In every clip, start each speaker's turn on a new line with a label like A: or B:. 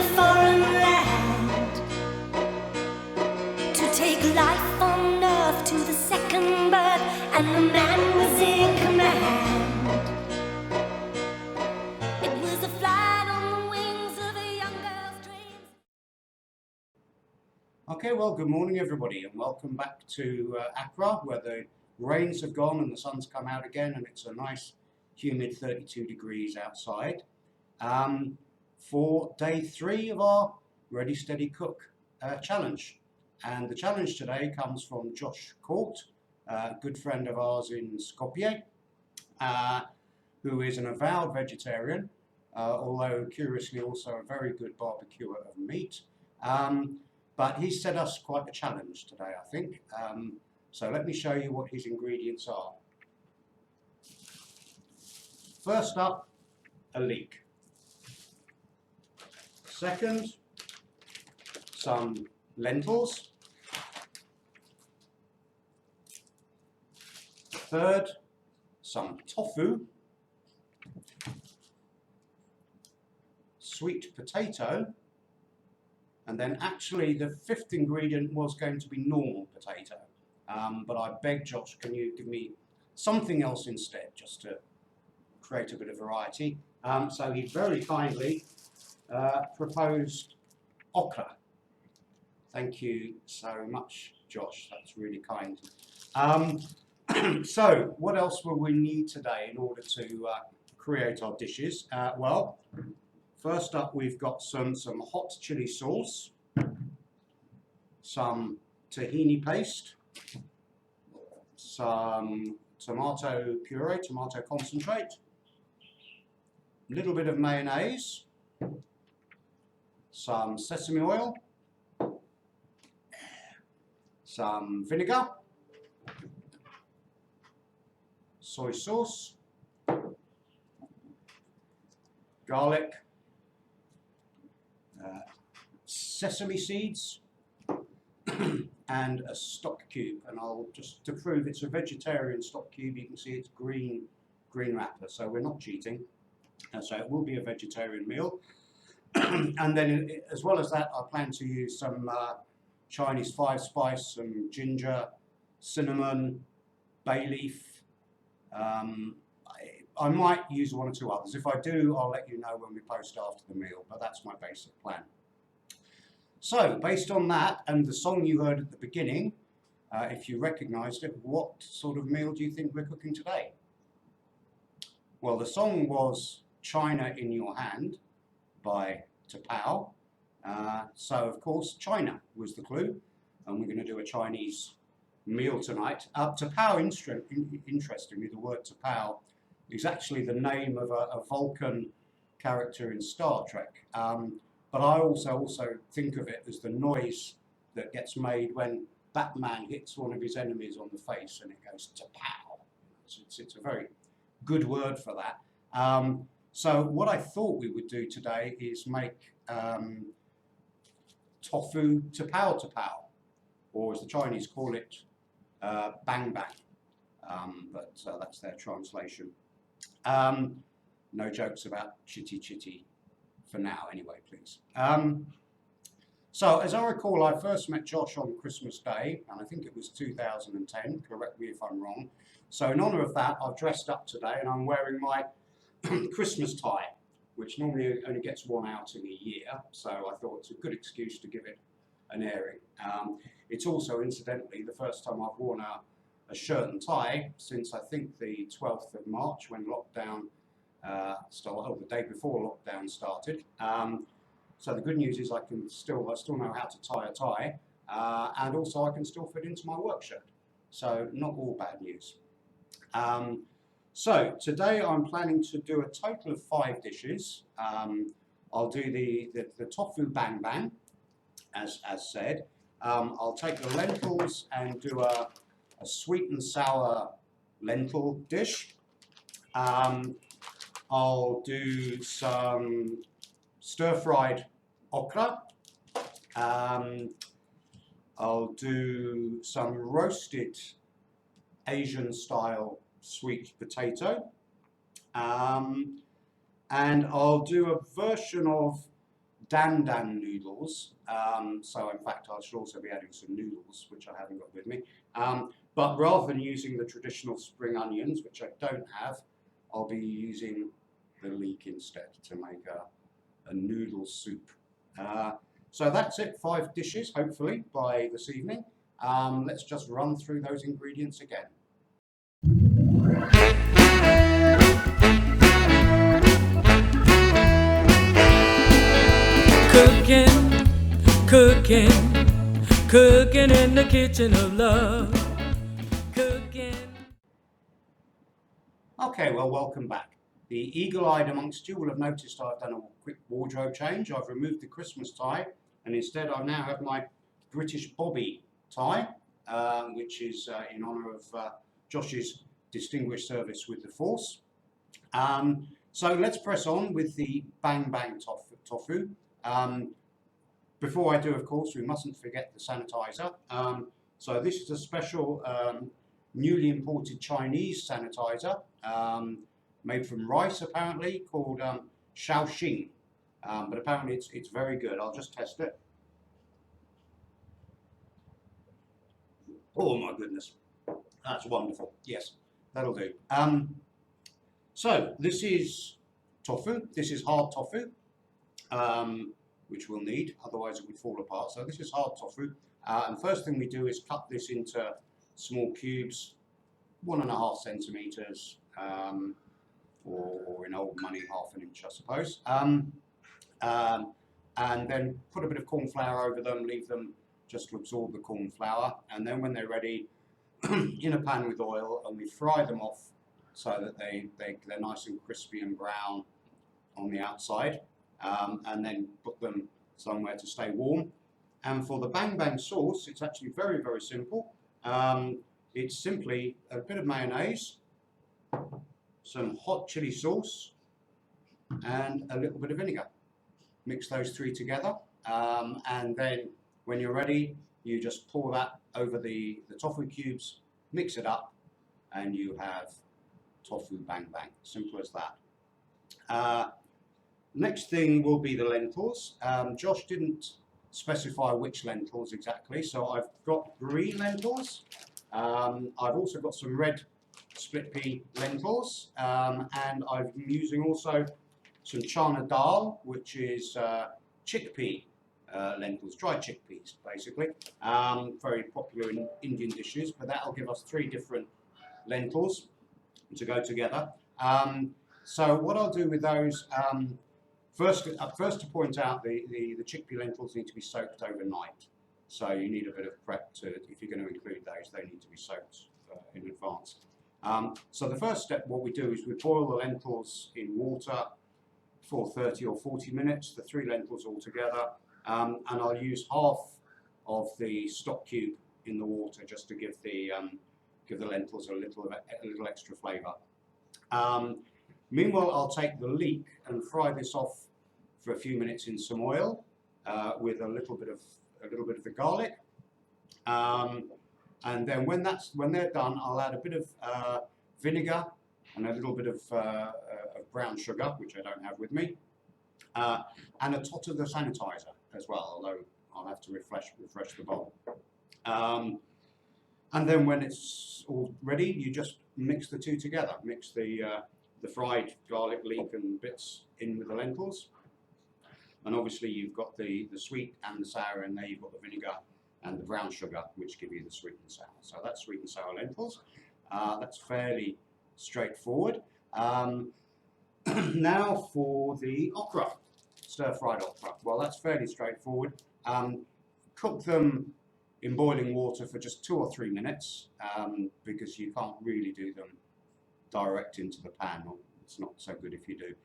A: a foreign land, to take life on earth to the second birth, and the man was in command. It was a flight on the wings of a young girl's dreams.
B: Okay, well, good morning everybody, and welcome back to Accra, where the rains have gone and the sun's come out again, and it's a nice humid 32 degrees outside for day 3 of our Ready Steady Cook challenge. And the challenge today comes from Josh Court, a good friend of ours in Skopje, who is an avowed vegetarian, although curiously also a very good barbecuer of meat. But he set us quite a challenge today, I think. So let me show you what his ingredients are. First up, a leek. Second, some lentils. Third, some tofu. Sweet potato. And then actually the 5th ingredient was going to be normal potato. But I begged Josh, can you give me something else instead, just to create a bit of variety. So he very kindly proposed okra. Thank you so much, Josh. That's really kind. So what else will we need today in order to create our dishes? Well, first up we've got some hot chili sauce, some tahini paste, some tomato puree, tomato concentrate, a little bit of mayonnaise, some sesame oil, some vinegar, soy sauce, garlic, sesame seeds, and a stock cube. And I'll just, to prove it's a vegetarian stock cube, you can see it's green wrapper, so we're not cheating. So it will be a vegetarian meal. And then as well as that, I plan to use some Chinese 5-spice, some ginger, cinnamon, bay leaf. I might use 1 or 2 others. If I do, I'll let you know when we post after the meal, but that's my basic plan. So based on that and the song you heard at the beginning, if you recognised it, what sort of meal do you think we're cooking today? Well, the song was China in Your Hand by T'Pau. So of course China was the clue, and we're going to do a Chinese meal tonight. T'Pau, interestingly, the word T'Pau is actually the name of a Vulcan character in Star Trek. But I also think of it as the noise that gets made when Batman hits one of his enemies on the face and it goes T'Pau. It's a very good word for that. So what I thought we would do today is make tofu T'Pau, or as the Chinese call it, bang bang. But that's their translation. No jokes about chitty for now, anyway, please. So as I recall, I first met Josh on Christmas Day, and I think it was 2010, correct me if I'm wrong. So in honour of that, I've dressed up today and I'm wearing my Christmas tie, which normally only gets one out in a year, so I thought it's a good excuse to give it an airing. It's also, incidentally, the first time I've worn a shirt and tie since I think the 12th of March, when lockdown started, the day before lockdown started. So the good news is I still know how to tie a tie, and also I can still fit into my work shirt. So not all bad news. So today I'm planning to do a total of 5 dishes. I'll do the tofu bang bang, as said. I'll take the lentils and do a sweet and sour lentil dish. I'll do some stir-fried okra. I'll do some roasted Asian-style sweet potato. And I'll do a version of Dan Dan noodles. So in fact, I should also be adding some noodles, which I haven't got with me. But rather than using the traditional spring onions, which I don't have, I'll be using the leek instead to make a noodle soup. So that's it, 5 dishes, hopefully, by this evening. Let's just run through those ingredients again.
C: Cooking in the kitchen of love. Cooking.
B: Okay, well, welcome back. The eagle-eyed amongst you will have noticed I've done a quick wardrobe change. I've removed the Christmas tie, and instead I now have my British Bobby tie, which is in honour of Josh's distinguished service with the Force. So let's press on with the Bang Bang tofu. Before I do, of course, we mustn't forget the sanitizer. So this is a special newly imported Chinese sanitizer made from rice, apparently, called Shaoxing. But apparently it's very good. I'll just test it. Oh my goodness, that's wonderful. Yes, that'll do. So this is tofu. This is hard tofu, which we'll need, otherwise it would fall apart. So this is hard tofu. And first thing we do is cut this into small cubes, 1.5 centimeters, or in old money, 1/2 inch, I suppose. And then put a bit of corn flour over them, leave them just to absorb the corn flour. And then when they're ready, in a pan with oil, and we fry them off so that they're nice and crispy and brown on the outside. And then put them somewhere to stay warm. And for the Bang Bang sauce, it's actually very, very simple. It's simply a bit of mayonnaise, some hot chili sauce, and a little bit of vinegar. Mix those 3 together, and then when you're ready, you just pour that over the tofu cubes, mix it up, and you have tofu Bang Bang. Simple as that. Next thing will be the lentils. Josh didn't specify which lentils exactly, so I've got green lentils. I've also got some red split pea lentils, and I'm using also some chana dal, which is chickpea lentils, dried chickpeas basically. Very popular in Indian dishes, but that'll give us 3 different lentils to go together. So what I'll do with those, first to point out, the chickpea lentils need to be soaked overnight. So you need a bit of prep if you're going to include those, they need to be soaked in advance. So the first step, what we do is we boil the lentils in water for 30 or 40 minutes, the 3 lentils all together, and I'll use half of the stock cube in the water just to give the lentils a little extra flavour. Meanwhile, I'll take the leek and fry this off for a few minutes in some oil with a little bit of the garlic. And then when they're done, I'll add a bit of vinegar and a little bit of brown sugar, which I don't have with me, and a tot of the sanitizer as well, although I'll have to refresh the bowl. And then when it's all ready, you just mix the 2 together. Mix the fried garlic, leek and bits in with the lentils. And obviously you've got the sweet and the sour in there, you've got the vinegar and the brown sugar, which give you the sweet and sour. So that's sweet and sour lentils. That's fairly straightforward. Now for the okra, stir-fried okra. Well, that's fairly straightforward. Cook them in boiling water for just 2 or 3 minutes, because you can't really do them direct into the pan. It's not so good if you do.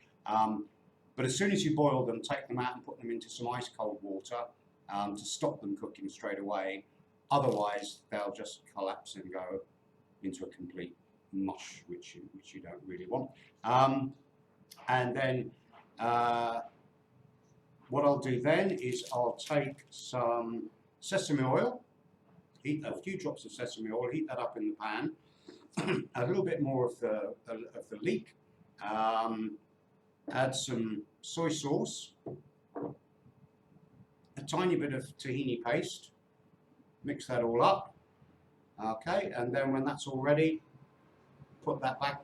B: But as soon as you boil them, take them out and put them into some ice cold water to stop them cooking straight away. Otherwise, they'll just collapse and go into a complete mush, which you don't really want. And then what I'll do then is I'll take some sesame oil, heat a few drops of sesame oil, heat that up in the pan, a little bit more of the leek, add some soy sauce, tiny bit of tahini paste, mix that all up, okay, and then when that's all ready, put that back,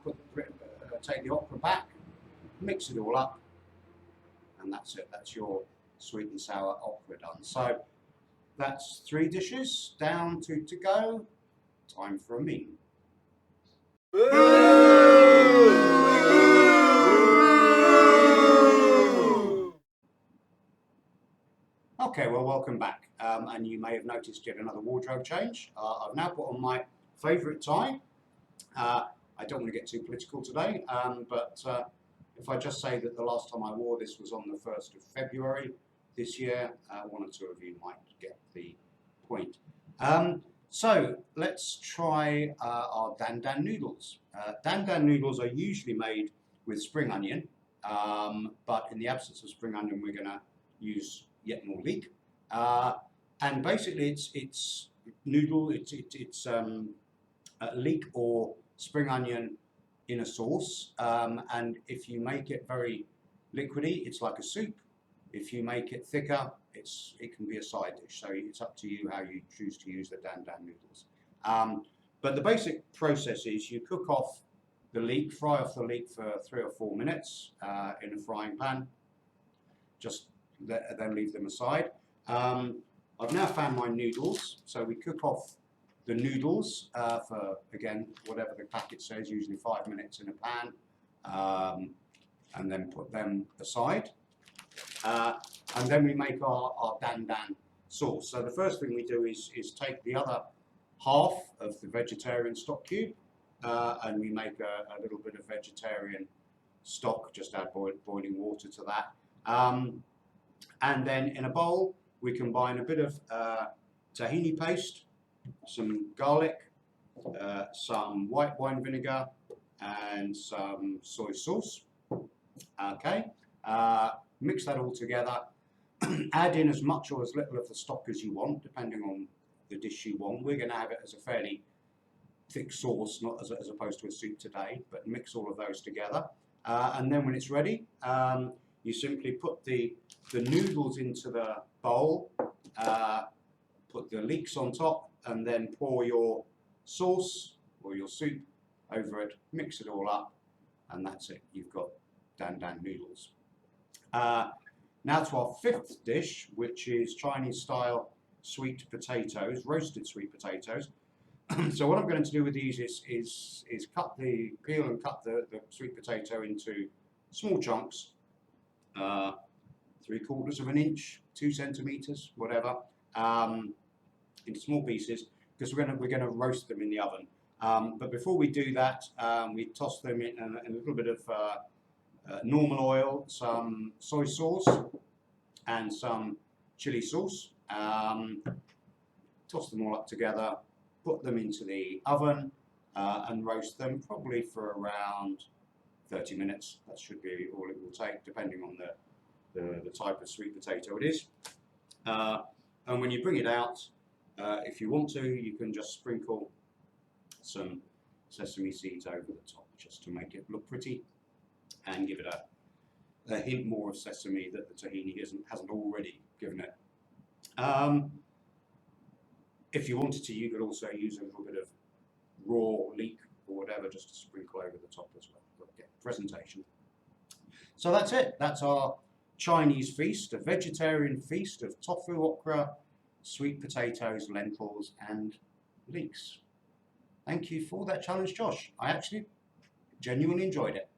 B: take the okra back, mix it all up, and that's it. That's your sweet and sour okra done. So that's 3 dishes down, 2 to go. Time for a meal. Okay, well, welcome back. And you may have noticed yet another wardrobe change. I've now put on my favourite tie. I don't want to get too political today, but if I just say that the last time I wore this was on the 1st of February this year, 1 or 2 of you might get the point. So let's try our Dan Dan noodles. Dan Dan noodles are usually made with spring onion, but in the absence of spring onion, we're going to use yet more leek. And basically, it's noodle. It's leek or spring onion in a sauce. And if you make it very liquidy, it's like a soup. If you make it thicker, it can be a side dish. So it's up to you how you choose to use the Dan Dan noodles. But the basic process is you cook off the leek, fry off the leek for 3 or 4 minutes in a frying pan. Just then leave them aside. I've now found my noodles. So we cook off the noodles for, again, whatever the packet says, usually 5 minutes in a pan, and then put them aside. And then we make our Dan Dan sauce. So the first thing we do is take the other half of the vegetarian stock cube, and we make a little bit of vegetarian stock, just add boiling water to that. And then in a bowl, we combine a bit of tahini paste, some garlic, some white wine vinegar, and some soy sauce. Okay, mix that all together. Add in as much or as little of the stock as you want, depending on the dish you want. We're going to have it as a fairly thick sauce, not as opposed to a soup today, but mix all of those together. And then when it's ready, you simply put the noodles into the bowl, put the leeks on top, and then pour your sauce or your soup over it, mix it all up, and that's it. You've got Dan Dan noodles. Now to our 5th dish, which is Chinese style sweet potatoes, roasted sweet potatoes. So what I'm going to do with these is peel and cut the sweet potato into small chunks, 3/4 of an inch, 2 centimeters, whatever, into small pieces, because we're going to roast them in the oven. But before we do that, we toss them in a little bit of normal oil, some soy sauce, and some chili sauce. Toss them all up together, put them into the oven, and roast them probably for around 30 minutes. That should be all it will take, depending on the type of sweet potato it is. And when you bring it out, if you want to, you can just sprinkle some sesame seeds over the top, just to make it look pretty and give it a hint more of sesame that the tahini hasn't already given it. If you wanted to, you could also use a little bit of raw leek or whatever, just to sprinkle over the top as well. But yeah, presentation. So that's it. That's our Chinese feast, a vegetarian feast of tofu, okra, sweet potatoes, lentils, and leeks. Thank you for that challenge, Josh. I actually genuinely enjoyed it.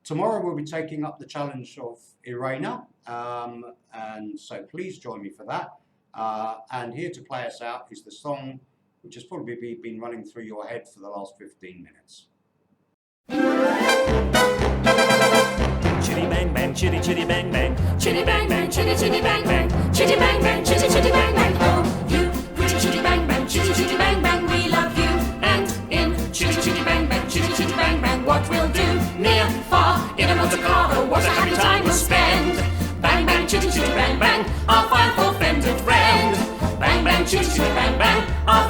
B: Tomorrow we'll be taking up the challenge of Irena, and so please join me for that. And here to play us out is the song which has probably been running through your head for the last 15 minutes.
C: Chitty bang bang, chitty chitty bang bang,
A: Chitty bang bang, chitty chitty bang bang, chitty bang bang, chitty chitty bang bang. Oh, you pretty chitty bang bang, chitty chitty bang bang, we love you. And in chitty chitty bang bang, chitty chitty bang bang, what we'll do near, far, in a Monte Carlo, what a happy time we'll spend. Bang bang, chitty chitty bang bang, our fine for friend and friend. Bang bang, chitty chitty bang bang, our